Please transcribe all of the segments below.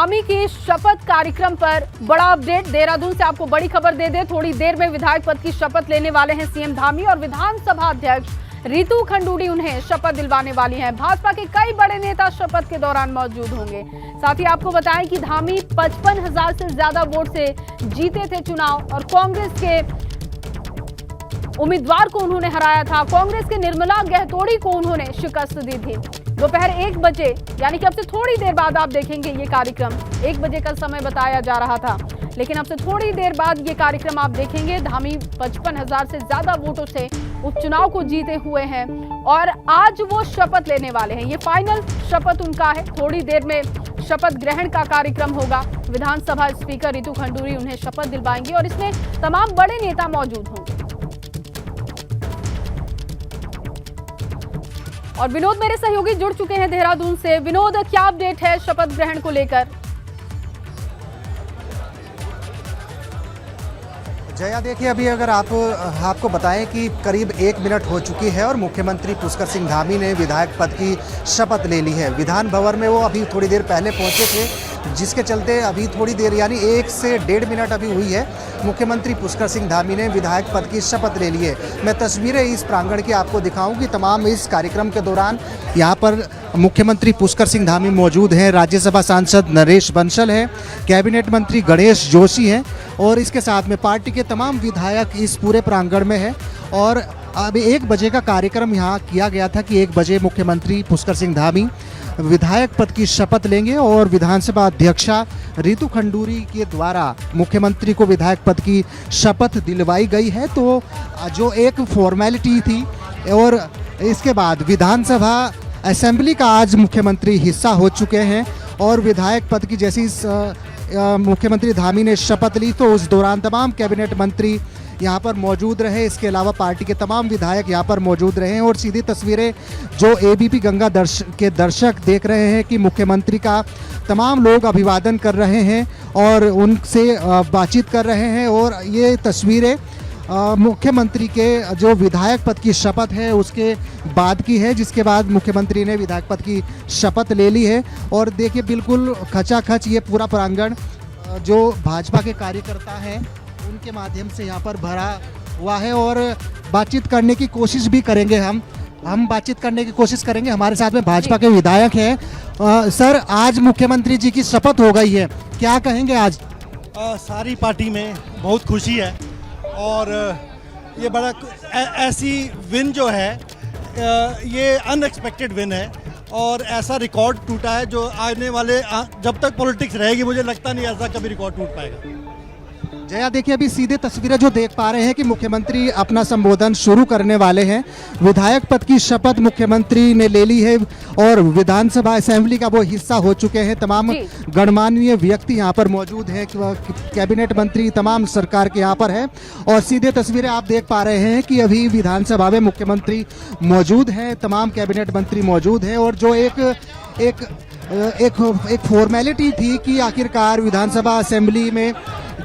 धामी के शपथ कार्यक्रम पर बड़ा अपडेट। देहरादून से आपको बड़ी खबर दे दे, थोड़ी देर में विधायक पद की शपथ लेने वाले हैं सीएम धामी और विधानसभा अध्यक्ष रितु खंडूड़ी उन्हें शपथ दिलवाने वाली हैं। भाजपा के कई बड़े नेता शपथ के दौरान मौजूद होंगे। साथ ही आपको बताएं कि धामी 55,000 से ज्यादा वोट से जीते थे चुनाव और कांग्रेस के उम्मीदवार को उन्होंने हराया था। कांग्रेस के निर्मला गहतोड़ी को उन्होंने शिकस्त दी थी। दोपहर 1 बजे यानी कि अब से थोड़ी देर बाद आप देखेंगे ये कार्यक्रम। 1 बजे का समय बताया जा रहा था, लेकिन अब से थोड़ी देर बाद ये कार्यक्रम आप देखेंगे। धामी 55,000 से ज्यादा वोटों से उपचुनाव को जीते हुए हैं और आज वो शपथ लेने वाले हैं। ये फाइनल शपथ उनका है। थोड़ी देर में शपथ ग्रहण का कार्यक्रम होगा। विधानसभा स्पीकर रितु खंडूड़ी उन्हें शपथ दिलवाएंगे और इसमें तमाम बड़े नेता मौजूद होंगे। और विनोद मेरे सहयोगी जुड़ चुके हैं देहरादून से। विनोद, क्या अपडेट है शपथ ग्रहण को लेकर? जया, देखिए अभी अगर आपको बताएं कि करीब 1 मिनट हो चुकी है और मुख्यमंत्री पुष्कर सिंह धामी ने विधायक पद की शपथ ले ली है। विधान भवन में वो अभी थोड़ी देर पहले पहुंचे थे, जिसके चलते अभी थोड़ी देर यानी 1 से 1.5 मिनट अभी हुई है। मुख्यमंत्री पुष्कर सिंह धामी ने विधायक पद की शपथ ले ली है। मैं तस्वीरें इस प्रांगण की आपको दिखाऊं कि तमाम इस कार्यक्रम के दौरान यहाँ पर मुख्यमंत्री पुष्कर सिंह धामी मौजूद हैं, राज्यसभा सांसद नरेश बंसल हैं, कैबिनेट मंत्री गणेश जोशी हैं और इसके साथ में पार्टी के तमाम विधायक इस पूरे प्रांगण में हैं। और अब 1 बजे का कार्यक्रम यहाँ किया गया था कि 1 बजे मुख्यमंत्री पुष्कर सिंह धामी विधायक पद की शपथ लेंगे और विधानसभा अध्यक्षा रितु खंडूड़ी के द्वारा मुख्यमंत्री को विधायक पद की शपथ दिलवाई गई है। तो जो एक फॉर्मेलिटी थी और इसके बाद विधानसभा असेंबली का आज मुख्यमंत्री हिस्सा हो चुके हैं और विधायक पद की जैसी मुख्यमंत्री धामी ने शपथ ली तो उस दौरान तमाम कैबिनेट मंत्री यहाँ पर मौजूद रहे। इसके अलावा पार्टी के तमाम विधायक यहाँ पर मौजूद रहे और सीधी तस्वीरें जो एबीपी गंगा के दर्शक देख रहे हैं कि मुख्यमंत्री का तमाम लोग अभिवादन कर रहे हैं और उनसे बातचीत कर रहे हैं। और ये तस्वीरें मुख्यमंत्री के जो विधायक पद की शपथ है उसके बाद की है, जिसके बाद मुख्यमंत्री ने विधायक पद की शपथ ले ली है। और देखिए बिल्कुल खचाखच ये पूरा प्रांगण जो भाजपा के कार्यकर्ता हैं उनके माध्यम से यहाँ पर भरा हुआ है और बातचीत करने की कोशिश भी करेंगे। हम बातचीत करने की कोशिश करेंगे। हमारे साथ में भाजपा के विधायक हैं। सर, आज मुख्यमंत्री जी की शपथ हो गई है, क्या कहेंगे आज? सारी पार्टी में बहुत खुशी है और ये बड़ा ऐसी विन जो है ये अनएक्सपेक्टेड विन है और ऐसा रिकॉर्ड टूटा है जो आने वाले जब तक पॉलिटिक्स रहेगी मुझे लगता नहीं ऐसा कभी रिकॉर्ड टूट पाएगा। जया, देखिए अभी सीधे तस्वीरें जो देख पा रहे हैं कि मुख्यमंत्री अपना संबोधन शुरू करने वाले हैं। विधायक पद की शपथ मुख्यमंत्री ने ले ली है और विधानसभा असेंबली का वो हिस्सा हो चुके हैं। तमाम गणमान्य व्यक्ति यहाँ पर मौजूद हैं, कैबिनेट मंत्री तमाम सरकार के यहाँ पर है और सीधे तस्वीरें आप देख पा रहे हैं कि अभी विधानसभा में मुख्यमंत्री मौजूद हैं, तमाम कैबिनेट मंत्री मौजूद हैं और जो एक फॉर्मेलिटी थी कि आखिरकार विधानसभा असेंबली में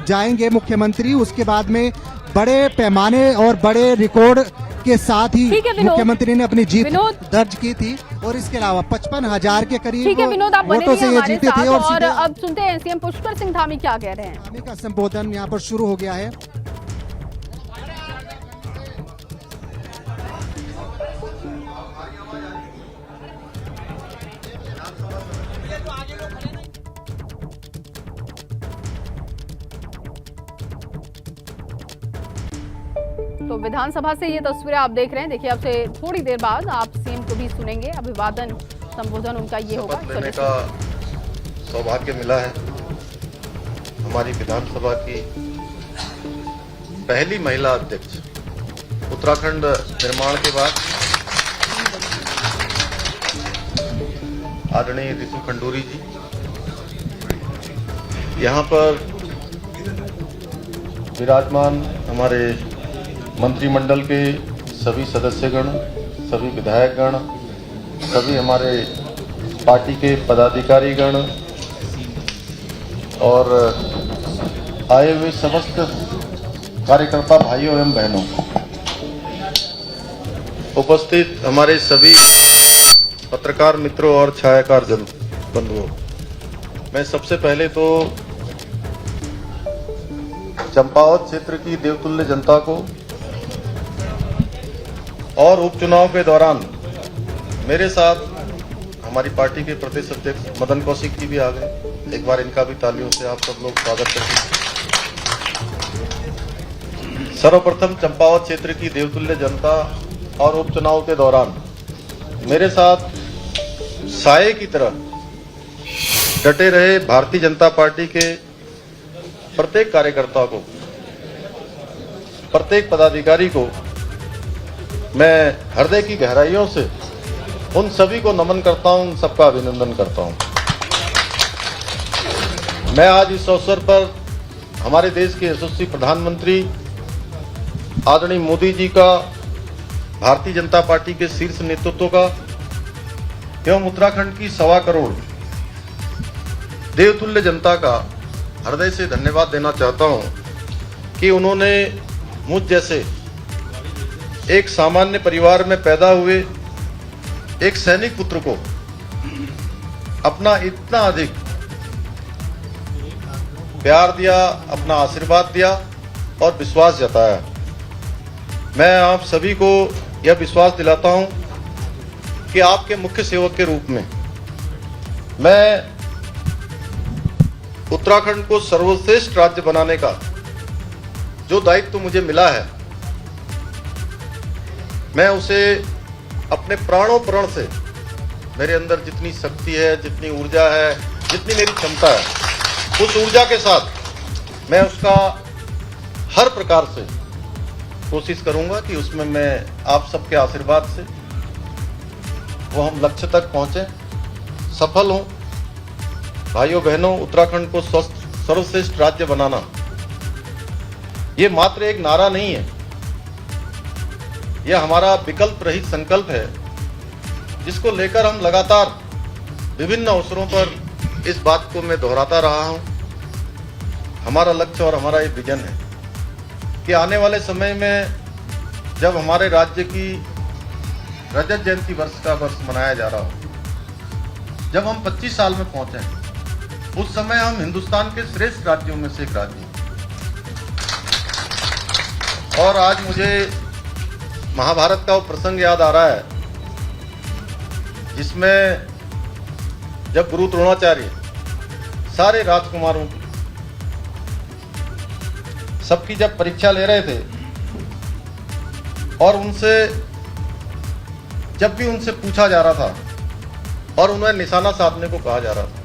जाएंगे मुख्यमंत्री, उसके बाद में बड़े पैमाने और बड़े रिकॉर्ड के साथ ही मुख्यमंत्री ने अपनी जीत दर्ज की थी और इसके अलावा 55,000 के करीब वोटों से ये जीते थे। और अब सुनते हैं सीएम पुष्कर सिंह धामी क्या कह रहे हैं। धामी का संबोधन यहाँ पर शुरू हो गया है। तो विधानसभा से ये तस्वीरें आप देख रहे हैं। देखिए अब से थोड़ी देर बाद आप सीएम को भी सुनेंगे। अभिवादन संबोधन उनका ये होगा। शपथ लेने का सौभाग्य मिला है। हमारी विधानसभा की पहली महिला अध्यक्ष उत्तराखंड निर्माण के बाद आदरणीय रितु खंडूड़ी जी यहाँ पर विराजमान हमारे मंत्रिमंडल के सभी सदस्यगण, सभी विधायकगण, सभी हमारे पार्टी के पदाधिकारीगण और आए हुए समस्त कार्यकर्ता भाइयों एवं बहनों, उपस्थित हमारे सभी पत्रकार मित्रों और छायाकार बंधुओं, मैं सबसे पहले तो चंपावत क्षेत्र की देवतुल्य जनता को और उपचुनाव के दौरान मेरे साथ हमारी पार्टी के प्रदेश अध्यक्ष मदन कौशिक जी भी आ गए। एक बार इनका भी तालियों से आप सब लोग स्वागत करें। सर्वप्रथम चंपावत क्षेत्र की देवतुल्य जनता और उपचुनाव के दौरान मेरे साथ साये की तरह डटे रहे भारतीय जनता पार्टी के प्रत्येक कार्यकर्ता को, प्रत्येक पदाधिकारी को मैं हृदय की गहराइयों से उन सभी को नमन करता हूं, उन सबका अभिनंदन करता हूं। मैं आज इस अवसर पर हमारे देश के यशस्वी प्रधानमंत्री आदरणीय मोदी जी का, भारतीय जनता पार्टी के शीर्ष नेतृत्व का एवं उत्तराखंड की 1.25 करोड़ देवतुल्य जनता का हृदय से धन्यवाद देना चाहता हूं कि उन्होंने मुझ जैसे एक सामान्य परिवार में पैदा हुए एक सैनिक पुत्र को अपना इतना अधिक प्यार दिया, अपना आशीर्वाद दिया और विश्वास जताया। मैं आप सभी को यह विश्वास दिलाता हूं कि आपके मुख्य सेवक के रूप में मैं उत्तराखंड को सर्वश्रेष्ठ राज्य बनाने का जो दायित्व मुझे मिला है, मैं उसे अपने प्राणों प्रण से, मेरे अंदर जितनी शक्ति है, जितनी ऊर्जा है, जितनी मेरी क्षमता है, उस ऊर्जा के साथ मैं उसका हर प्रकार से कोशिश करूंगा कि उसमें मैं आप सबके आशीर्वाद से वो हम लक्ष्य तक पहुंचे, सफल हों। भाइयों बहनों, उत्तराखंड को सर्वश्रेष्ठ राज्य बनाना ये मात्र एक नारा नहीं है, यह हमारा विकल्प रहित संकल्प है, जिसको लेकर हम लगातार विभिन्न अवसरों पर इस बात को मैं दोहराता रहा हूं। हमारा लक्ष्य और हमारा ये विजन है कि आने वाले समय में जब हमारे राज्य की रजत जयंती वर्ष का वर्ष मनाया जा रहा हो, जब हम 25 साल में पहुंचे, उस समय हम हिंदुस्तान के श्रेष्ठ राज्यों में से एक राज्य हैं। और आज मुझे महाभारत का वो प्रसंग याद आ रहा है जिसमें जब गुरु द्रोणाचार्य सारे राजकुमारों की सबकी जब परीक्षा ले रहे थे और उनसे जब भी उनसे पूछा जा रहा था और उन्हें निशाना साधने को कहा जा रहा था,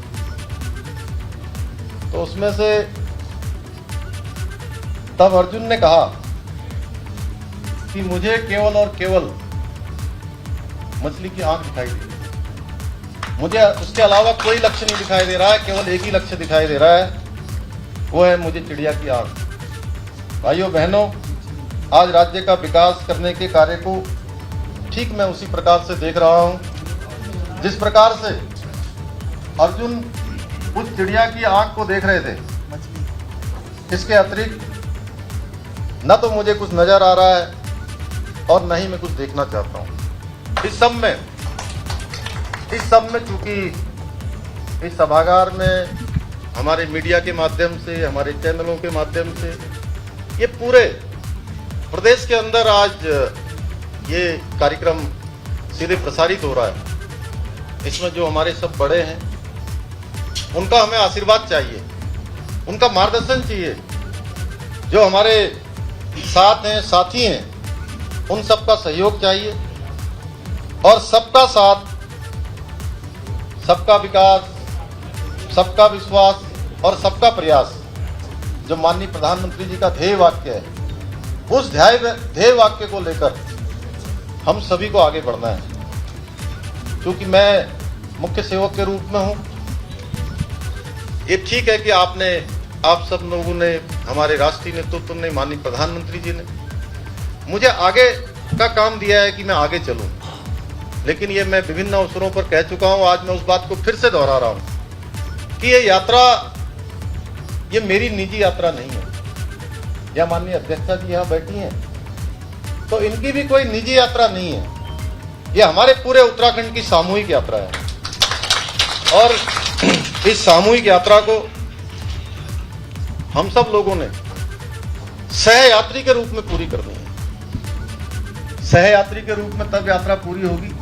तो उसमें से तब अर्जुन ने कहा कि मुझे केवल और केवल मछली की आंख दिखाई दे, मुझे उसके अलावा कोई लक्ष्य नहीं दिखाई दे रहा है, केवल एक ही लक्ष्य दिखाई दे रहा है, वो है मुझे चिड़िया की आंख। भाइयों बहनों, आज राज्य का विकास करने के कार्य को ठीक मैं उसी प्रकार से देख रहा हूं जिस प्रकार से अर्जुन उस चिड़िया की आंख को देख रहे थे। इसके अतिरिक्त न तो मुझे कुछ नजर आ रहा है और न ही मैं कुछ देखना चाहता हूं। इस सब में चूंकि इस सभागार में हमारे मीडिया के माध्यम से, हमारे चैनलों के माध्यम से ये पूरे प्रदेश के अंदर आज ये कार्यक्रम सीधे प्रसारित हो रहा है, इसमें जो हमारे सब बड़े हैं उनका हमें आशीर्वाद चाहिए, उनका मार्गदर्शन चाहिए, जो हमारे साथ हैं, साथी हैं, उन सबका सहयोग चाहिए और सबका साथ, सबका विकास, सबका विश्वास और सबका प्रयास जो माननीय प्रधानमंत्री जी का ध्येय वाक्य है, उस ध्येय वाक्य को लेकर हम सभी को आगे बढ़ना है। क्योंकि मैं मुख्य सेवक के रूप में हूं, ये ठीक है कि आप सब लोगों ने, हमारे राष्ट्रीय नेतृत्व ने, माननीय प्रधानमंत्री जी ने मुझे आगे का काम दिया है कि मैं आगे चलूं, लेकिन ये मैं विभिन्न अवसरों पर कह चुका हूं। आज मैं उस बात को फिर से दोहरा रहा हूं कि ये यात्रा, ये मेरी निजी यात्रा नहीं है। या माननीय अध्यक्षा जी यहाँ बैठी हैं, तो इनकी भी कोई निजी यात्रा नहीं है, ये हमारे पूरे उत्तराखंड की सामूहिक यात्रा है। और इस सामूहिक यात्रा को हम सब लोगों ने सहयात्री के रूप में पूरी करनी है। सहयात्री के रूप में तब यात्रा पूरी होगी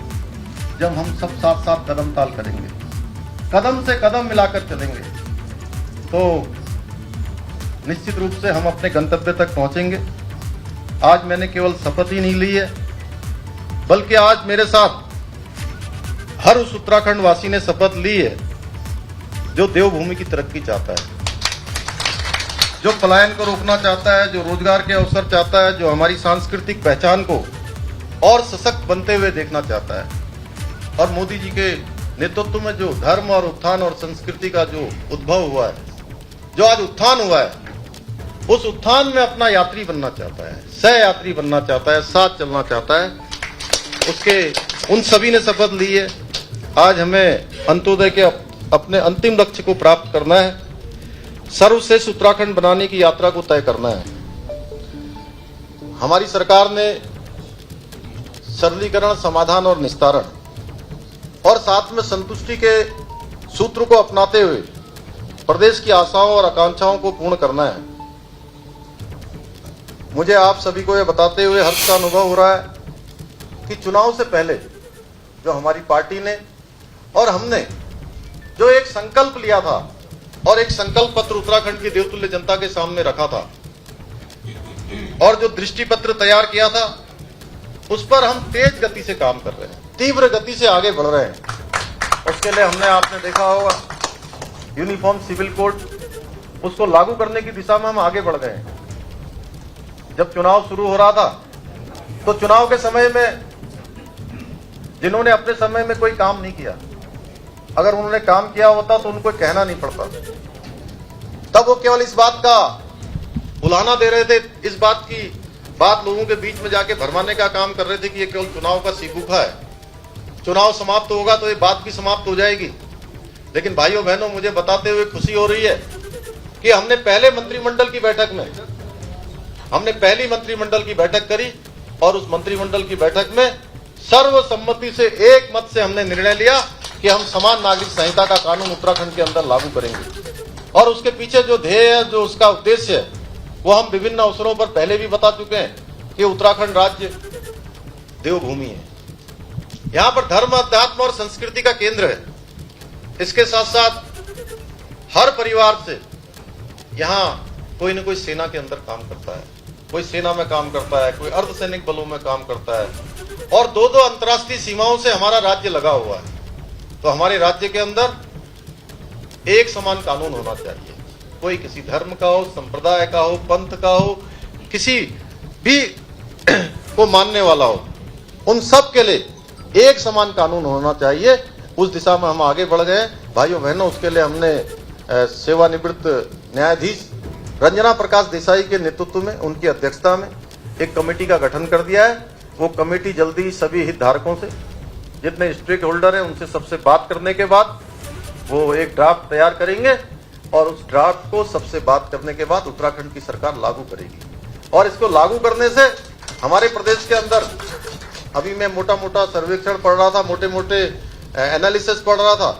जब हम सब साथ साथ कदम ताल करेंगे, कदम से कदम मिलाकर चलेंगे, तो निश्चित रूप से हम अपने गंतव्य तक पहुंचेंगे। आज मैंने केवल शपथ ही नहीं ली है, बल्कि आज मेरे साथ हर उस उत्तराखंड वासी ने शपथ ली है जो देवभूमि की तरक्की चाहता है, जो पलायन को रोकना चाहता है, जो रोजगार के अवसर चाहता है, जो हमारी सांस्कृतिक पहचान को और सशक्त बनते हुए देखना चाहता है। और मोदी जी के नेतृत्व में जो धर्म और उत्थान और संस्कृति का जो उद्भव हुआ है, जो आज उत्थान हुआ है, उस उत्थान में अपना यात्री बनना चाहता है, सहयात्री बनना चाहता है, साथ चलना चाहता है। उसके उन सभी ने शपथ ली है। आज हमें अंत्योदय के अपने अंतिम लक्ष्य को प्राप्त करना है, सर्वश्रेष्ठ उत्तराखंड बनाने की यात्रा को तय करना है। हमारी सरकार ने सरलीकरण, समाधान और निस्तारण और साथ में संतुष्टि के सूत्र को अपनाते हुए प्रदेश की आशाओं और आकांक्षाओं को पूर्ण करना है। मुझे आप सभी को यह बताते हुए हर्ष का अनुभव हो रहा है कि चुनाव से पहले जो हमारी पार्टी ने और हमने जो एक संकल्प लिया था और एक संकल्प पत्र उत्तराखंड की देवतुल्य जनता के सामने रखा था और जो दृष्टि पत्र तैयार किया था, उस पर हम तेज गति से काम कर रहे हैं, तीव्र गति से आगे बढ़ रहे हैं। उसके लिए हमने, आपने देखा होगा, यूनिफॉर्म सिविल कोड, उसको लागू करने की दिशा में हम आगे बढ़ गए हैं। जब चुनाव शुरू हो रहा था तो चुनाव के समय में जिन्होंने अपने समय में कोई काम नहीं किया, अगर उन्होंने काम किया होता तो उनको कहना नहीं पड़ता। तब वो केवल इस बात का उलाहना दे रहे थे, इस बात की बात लोगों के बीच में जाके भरमाने का काम कर रहे थे कि ये केवल चुनाव का सीखूखा है, चुनाव समाप्त होगा तो ये बात भी समाप्त हो जाएगी। लेकिन भाइयों बहनों, मुझे बताते हुए खुशी हो रही है कि हमने पहले मंत्रिमंडल की बैठक में हमने पहली मंत्रिमंडल की बैठक करी और उस मंत्रिमंडल की बैठक में सर्वसम्मति से एक मत से हमने निर्णय लिया कि हम समान नागरिक संहिता का कानून उत्तराखंड के अंदर लागू करेंगे। और उसके पीछे जो ध्येय है, जो उसका उद्देश्य है, वो हम विभिन्न अवसरों पर पहले भी बता चुके हैं कि उत्तराखंड राज्य देवभूमि है। यहाँ पर धर्म, अध्यात्म और संस्कृति का केंद्र है। इसके साथ साथ हर परिवार से यहाँ कोई न कोई सेना के अंदर काम करता है, कोई सेना में काम करता है, कोई अर्धसैनिक बलों में काम करता है, और दो अंतर्राष्ट्रीय सीमाओं से हमारा राज्य लगा हुआ है। तो हमारे राज्य के अंदर एक समान कानून होना चाहिए। कोई किसी धर्म का हो, संप्रदाय का हो, पंथ का हो, किसी भी को मानने वाला हो, उन सब के लिए एक समान कानून होना चाहिए। उस दिशा में हम आगे बढ़ गए भाइयों बहनों। उसके लिए हमने सेवानिवृत्त न्यायाधीश रंजना प्रकाश देसाई के नेतृत्व में, उनकी अध्यक्षता में एक कमेटी का गठन कर दिया है। वो कमेटी जल्दी सभी हितधारकों से, जितने स्टेक होल्डर हैं, उनसे सबसे बात करने के बाद वो एक ड्राफ्ट तैयार करेंगे और उस ड्राफ्ट को सबसे बात करने के बाद उत्तराखंड की सरकार लागू करेगी। और इसको लागू करने से हमारे प्रदेश के अंदर, अभी मैं मोटा मोटा सर्वेक्षण पढ़ रहा था, मोटे मोटे एनालिसिस पढ़ रहा था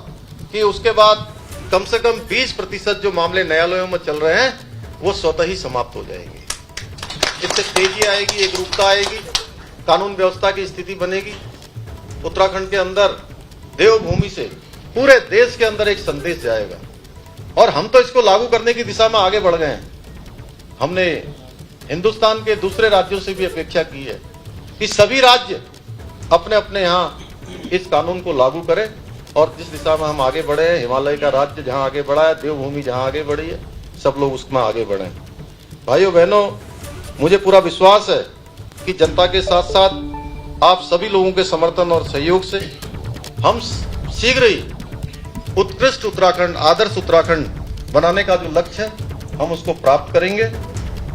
कि उसके बाद कम से कम 20% जो मामले न्यायालयों में चल रहे हैं वो स्वतः ही समाप्त हो जाएंगे। इससे तेजी आएगी, एक रूपता आएगी, कानून व्यवस्था की स्थिति बनेगी। उत्तराखंड के अंदर देवभूमि से पूरे देश के अंदर एक संदेश जाएगा और हम तो इसको लागू करने की दिशा में आगे बढ़ गए हैं। हमने हिंदुस्तान के दूसरे राज्यों से भी अपेक्षा की है कि सभी राज्य अपने अपने यहाँ इस कानून को लागू करें और जिस दिशा में हम आगे बढ़े हैं, हिमालय का राज्य जहां आगे बढ़ा है, देवभूमि जहां आगे बढ़ी है, सब लोग उसमें आगे बढ़े। भाइयों बहनों, मुझे पूरा विश्वास है कि जनता के साथ साथ आप सभी लोगों के समर्थन और सहयोग से हम शीघ्र ही उत्कृष्ट उत्तराखंड, आदर्श उत्तराखंड बनाने का जो लक्ष्य है हम उसको प्राप्त करेंगे।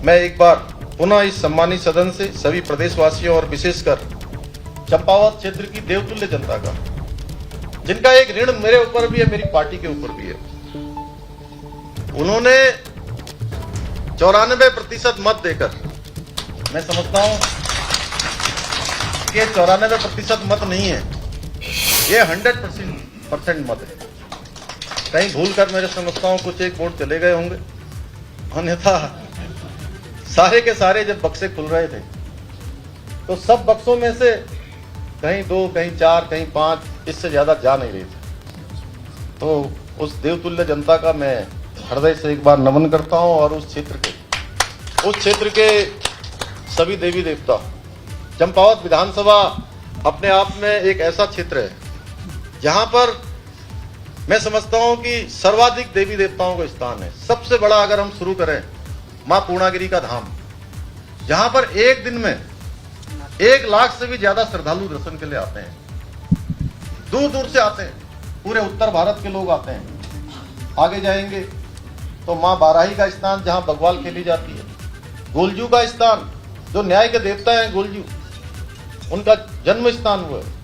मैं एक बार पुनः इस सम्मानित सदन से सभी प्रदेशवासियों और विशेषकर चंपावत क्षेत्र की देवतुल्य जनता का, जिनका एक ऋण मेरे ऊपर भी है, मेरी पार्टी के ऊपर भी है, उन्होंने 94% मत देकर, मैं समझता हूं कि 94% मत नहीं है, ये 100% मत है। कहीं भूलकर मेरे समझता हूं कुछ एक वोट चले गए होंगे, अन्यथा सारे के सारे जब बक्से खुल रहे थे तो सब बक्सों में से कहीं 2, कहीं 4, कहीं 5, इससे ज्यादा जा नहीं रहे थे। तो उस देवतुल्य जनता का मैं हृदय से एक बार नमन करता हूं और उस क्षेत्र के सभी देवी देवता। चंपावत विधानसभा अपने आप में एक ऐसा क्षेत्र है जहां पर मैं समझता हूं कि सर्वाधिक देवी देवताओं का स्थान है। सबसे बड़ा अगर हम शुरू करें, मां पूर्णागिरी का धाम, जहां पर एक दिन में 1 लाख से भी ज्यादा श्रद्धालु दर्शन के लिए आते हैं। दूर दूर से आते हैं, पूरे उत्तर भारत के लोग आते हैं। आगे जाएंगे तो मां बाराही का स्थान जहां बग्वाल खेली जाती है, गोलजू का स्थान, जो न्याय के देवता हैं गोलजू, उनका जन्म स्थान हुआ है।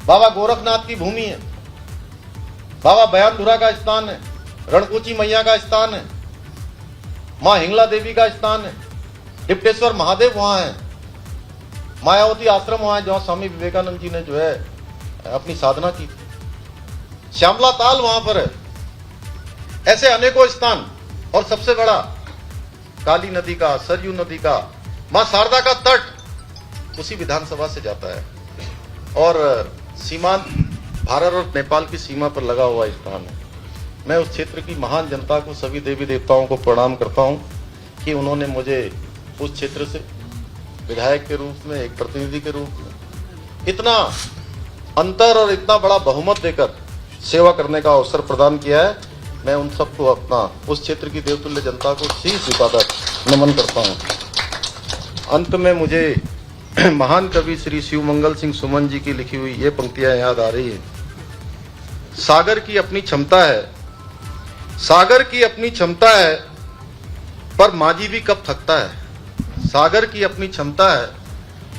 बाबा गोरखनाथ की भूमि है, बाबा बयानधुरा का स्थान है, रणकुची मैया का स्थान है, मां हिंगला देवी का स्थान है, डिप्टेश्वर महादेव वहां है, मायावती आश्रम वहां है जहां स्वामी विवेकानंद जी ने जो है अपनी साधना की थी, श्यामला ताल वहां पर है। ऐसे अनेकों स्थान, और सबसे बड़ा काली नदी का, सरयू नदी का, मां शारदा का तट उसी विधानसभा से जाता है और सीमांत भारत और नेपाल की सीमा पर लगा हुआ स्थान है। मैं उस क्षेत्र की महान जनता को, सभी देवी देवताओं को प्रणाम करता हूं कि उन्होंने मुझे उस क्षेत्र से विधायक के रूप में, एक प्रतिनिधि के रूप में इतना अंतर और इतना बड़ा बहुमत देकर सेवा करने का अवसर प्रदान किया है। मैं उन सबको, अपना उस क्षेत्र की देवतुल्य जनता को शीश झुकाकर नमन करता हूं। अंत में मुझे महान कवि श्री शिवमंगल सिंह सुमन जी की लिखी हुई ये पंक्तियां याद आ रही है। सागर की अपनी क्षमता है, सागर की अपनी क्षमता है, पर माझी भी कब थकता है। सागर की अपनी क्षमता है,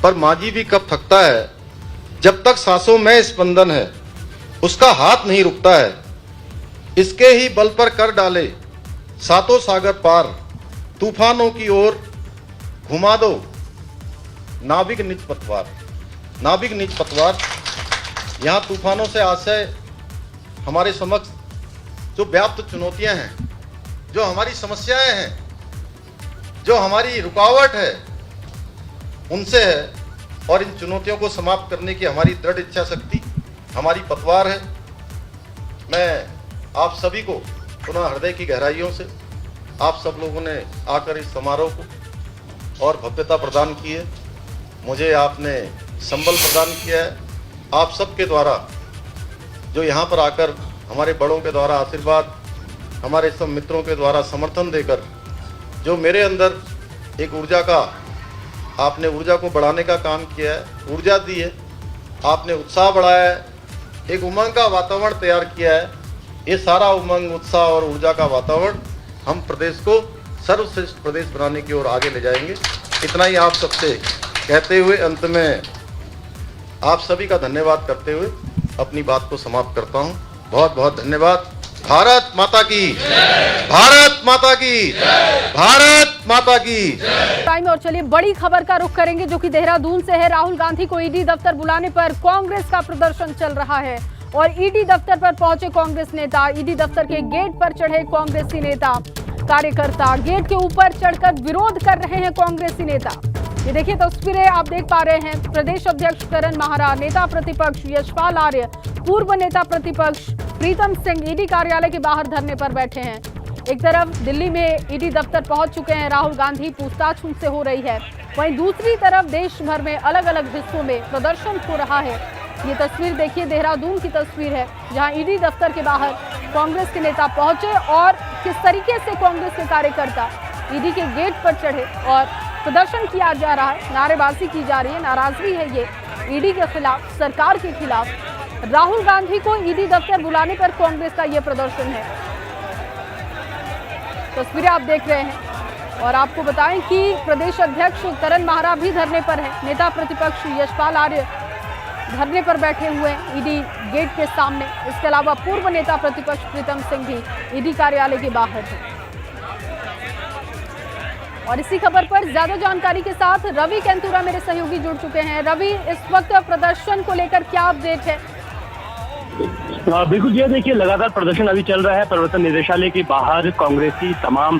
पर माझी भी कब थकता है। जब तक सांसों में स्पंदन है, उसका हाथ नहीं रुकता है। इसके ही बल पर कर डाले सातों सागर पार, तूफानों की ओर घुमा दो नाविक निज पतवार। नाविक निज पतवार, यहाँ तूफानों से आशय हमारे समक्ष जो व्याप्त चुनौतियां हैं, जो हमारी समस्याएं हैं, जो हमारी रुकावट है, उनसे है। और इन चुनौतियों को समाप्त करने की हमारी दृढ़ इच्छा शक्ति हमारी पतवार है। मैं आप सभी को पुनः हृदय की गहराइयों से, आप सब लोगों ने आकर इस समारोह को और भव्यता प्रदान की है, मुझे आपने संबल प्रदान किया है। आप सबके द्वारा जो यहाँ पर आकर हमारे बड़ों के द्वारा आशीर्वाद, हमारे सब मित्रों के द्वारा समर्थन देकर जो मेरे अंदर एक ऊर्जा का, आपने ऊर्जा को बढ़ाने का काम किया है, ऊर्जा दी है, आपने उत्साह बढ़ाया है, एक उमंग का वातावरण तैयार किया है। ये सारा उमंग, उत्साह और ऊर्जा का वातावरण हम प्रदेश को सर्वश्रेष्ठ प्रदेश बनाने की ओर आगे ले जाएंगे। इतना ही आप सबसे कहते हुए अंत में आप सभी का धन्यवाद करते हुए अपनी बात को समाप्त करता हूं। बहुत बहुत धन्यवाद। भारत माता की, भारत माता की, भारत माता की। टाइम और चलिए बड़ी खबर का रुख करेंगे जो कि देहरादून से है। राहुल गांधी को ईडी दफ्तर बुलाने पर कांग्रेस का प्रदर्शन चल रहा है और ईडी दफ्तर पर पहुंचे कांग्रेस नेता, ईडी दफ्तर के गेट पर चढ़े कांग्रेसी नेता कार्यकर्ता, गेट के ऊपर चढ़कर विरोध कर रहे हैं कांग्रेसी नेता। ये देखिए तस्वीरें आप देख पा रहे हैं। प्रदेश अध्यक्ष करण माहरा, नेता प्रतिपक्ष यशपाल आर्य, पूर्व नेता प्रतिपक्ष प्रीतम सिंह ईडी कार्यालय के बाहर धरने पर बैठे हैं। एक तरफ दिल्ली में ईडी दफ्तर पहुंच चुके हैं राहुल गांधी, पूछताछ उनसे हो रही है, वहीं दूसरी तरफ देश भर में अलग अलग हिस्सों में प्रदर्शन हो रहा है। ये तस्वीर देखिए, देहरादून की तस्वीर है जहां ईडी दफ्तर के बाहर कांग्रेस के नेता पहुंचे और किस तरीके से कांग्रेस के कार्यकर्ता ईडी के गेट पर चढ़े और प्रदर्शन किया जा रहा है, नारेबाजी की जा रही है, नाराजगी है ये ईडी के खिलाफ, सरकार के खिलाफ। राहुल गांधी को ईडी दफ्तर बुलाने पर कांग्रेस का ये प्रदर्शन है। तस्वीरें आप देख रहे हैं और आपको बताएं कि प्रदेश अध्यक्ष करण माहरा भी धरने पर है, नेता प्रतिपक्ष यशपाल आर्य धरने पर बैठे हुए हैं ईडी गेट के सामने। इसके अलावा पूर्व नेता प्रतिपक्ष प्रीतम सिंह भी ईडी कार्यालय के बाहर हैं। और इसी खबर पर ज्यादा जानकारी के साथ रवि कैंतुरा मेरे सहयोगी जुड़ चुके हैं। रवि, इस वक्त प्रदर्शन को लेकर क्या अपडेट है? बिल्कुल, ये देखिए लगातार प्रदर्शन अभी चल रहा है। प्रवर्तन निदेशालय के बाहर कांग्रेसी तमाम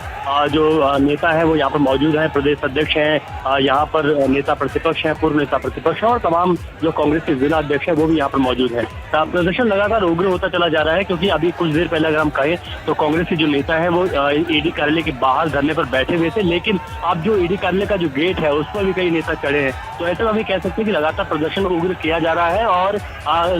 जो नेता है वो यहाँ पर मौजूद हैं। प्रदेश अध्यक्ष हैं, यहाँ पर नेता प्रतिपक्ष हैं, पूर्व नेता प्रतिपक्ष हैं और तमाम जो कांग्रेस के जिला अध्यक्ष हैं वो भी यहाँ पर मौजूद हैं। प्रदर्शन लगातार उग्र होता चला जा रहा है, क्योंकि अभी कुछ देर पहले अगर हम कहें तो कांग्रेस के जो नेता है वो ईडी कार्यालय के बाहर धरने पर बैठे हुए थे, लेकिन अब जो ईडी कार्यालय का जो गेट है उस पर भी कई नेता चढ़े हैं। तो ऐसे में हम कह सकते हैं कि लगातार प्रदर्शन उग्र किया जा रहा है और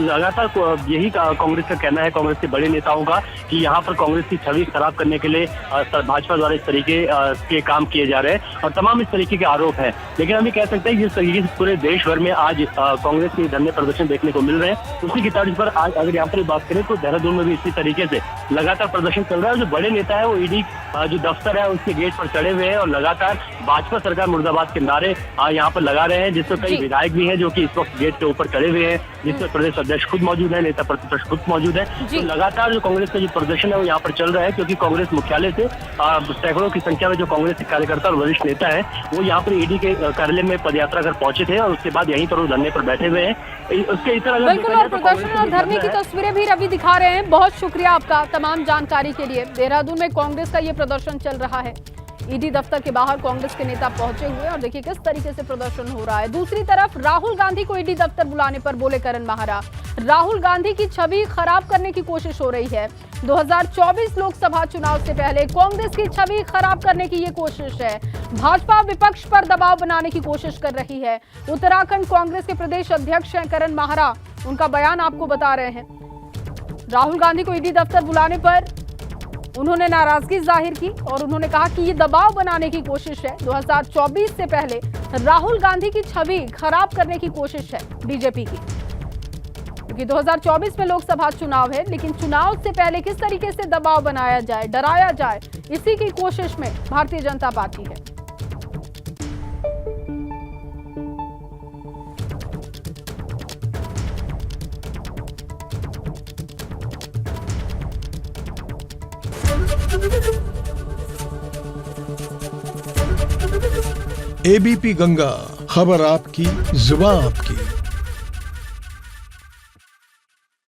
लगातार यही कांग्रेस का कहना है, कांग्रेस के बड़े नेताओं का, कि यहाँ पर कांग्रेस की छवि खराब करने के लिए भाजपा द्वारा इस तरीके के काम किए जा रहे हैं और तमाम इस तरीके के आरोप हैं। लेकिन हम ये कह सकते हैं कि इस तरीके से पूरे देश भर में आज कांग्रेस के धरने प्रदर्शन देखने को मिल रहे हैं। उसी की तर्ज पर आज अगर यहाँ पर बात करें तो देहरादून में भी इसी तरीके से लगातार प्रदर्शन चल रहा है। जो बड़े नेता है वो ईडी जो दफ्तर है उसके गेट पर चढ़े हुए हैं और लगातार भाजपा सरकार मुर्दाबाद के नारे यहाँ पर लगा रहे हैं, जिसमें कई विधायक भी हैं जो कि इस वक्त गेट के ऊपर खड़े हुए हैं, जिसमें प्रदेश अध्यक्ष खुद मौजूद है, नेता प्रतिपक्ष खुद मौजूद है। तो लगातार जो कांग्रेस का जो प्रदर्शन है वो यहाँ पर चल रहा है, क्योंकि कांग्रेस मुख्यालय से सैकड़ों की संख्या में जो कांग्रेस के कार्यकर्ता और वरिष्ठ नेता है वो यहाँ पर ईडी के कार्यालय में पदयात्रा कर पहुंचे थे और उसके बाद यहीं पर वो धरने पर बैठे हुए हैं। उसके इस तरह बिल्कुल, और प्रदर्शन और धरने की तस्वीरें भी रवि दिखा रहे हैं। बहुत शुक्रिया आपका तमाम जानकारी के लिए। देहरादून में कांग्रेस का ये प्रदर्शन चल रहा है, ईडी दफ्तर के बाहर कांग्रेस के नेता पहुंचे हुए और देखिए किस तरीके से प्रदर्शन हो रहा है। दूसरी तरफ राहुल गांधी को ईडी दफ्तर बुलाने पर बोले करण माहरा, राहुल गांधी की छवि खराब करने की कोशिश हो रही है। 2024 लोकसभा चुनाव से पहले कांग्रेस की छवि खराब करने की ये कोशिश है। भाजपा विपक्ष पर दबाव बनाने की कोशिश कर रही है। उत्तराखंड कांग्रेस के प्रदेश अध्यक्ष हैं करण माहरा, उनका बयान आपको बता रहे हैं। राहुल गांधी को ईडी दफ्तर बुलाने पर उन्होंने नाराजगी जाहिर की और उन्होंने कहा कि ये दबाव बनाने की कोशिश है। 2024 से पहले राहुल गांधी की छवि खराब करने की कोशिश है बीजेपी की, क्योंकि 2024 में लोकसभा चुनाव है, लेकिन चुनाव से पहले किस तरीके से दबाव बनाया जाए, डराया जाए, इसी की कोशिश में भारतीय जनता पार्टी है। एबीपी गंगा, खबर आपकी, जुबान आपकी।